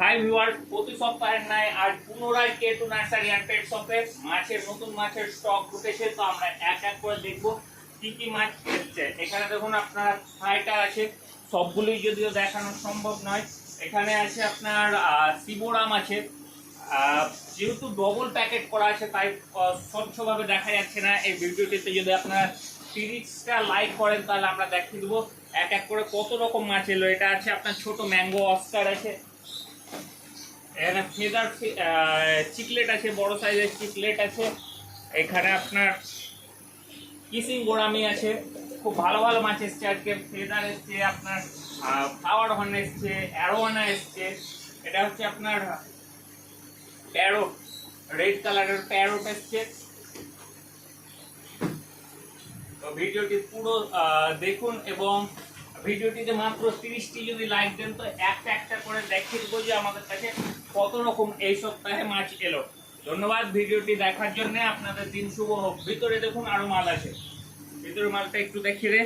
Hi viewers, প্রতি সপ্তাহের ন্যায় আজ পুনরায় কে2 নার্সারি অ্যান্ড পেট শপে নতুন মাছের স্টক ঢুকেছে। তো আমরা এক এক করে দেখবো কি কি মাছ এসছে। এখানে দেখুন আপনার ফাইটার আছে, সবগুলোই যদিও দেখানো সম্ভব নয়। এখানে আছে আপনার সিবোরাম আছে, যেহেতু ডবল প্যাকেট করা আছে তাই স্বচ্ছভাবে দেখা যাচ্ছে না এই ভিডিওটিতে। যদি আপনারা 30টা লাইক করেন তাহলে আমরা দেখিয়ে দেবো এক এক করে কত রকম মাছ এলো। এটা আছে আপনার ছোট ম্যাঙ্গো অস্কার আছে, এখানে ফেদার চিকলেট আছে, বড় সাইজের চিকলেট আছে। এখানে আপনার কিসিং গোরামি আছে, খুব ভালো ভালো মাছ এসছে আজকে। ফেদার এসছে আপনার, ফ্লাওয়ার হর্ন এসছে, অ্যারোয়ানা এসছে। এটা হচ্ছে আপনার প্যারোট, রেড কালারের প্যারোট এসছে। তো ভিডিওটি পুরো দেখুন এবং ভিডিওটিতে মাত্র 30টি যদি লাইক দেন তো একটা একটা করে দেখিয়ে দেবো যে আমাদের কাছে কত রকম এই সপ্তাহে মাছ এলো। ধন্যবাদ ভিডিওটি দেখার জন্য, আপনাদের দিন শুভ হোক। ভিতরে দেখুন আরো মাল আছে, ভিতরে মালটা একটু দেখিয়ে দে।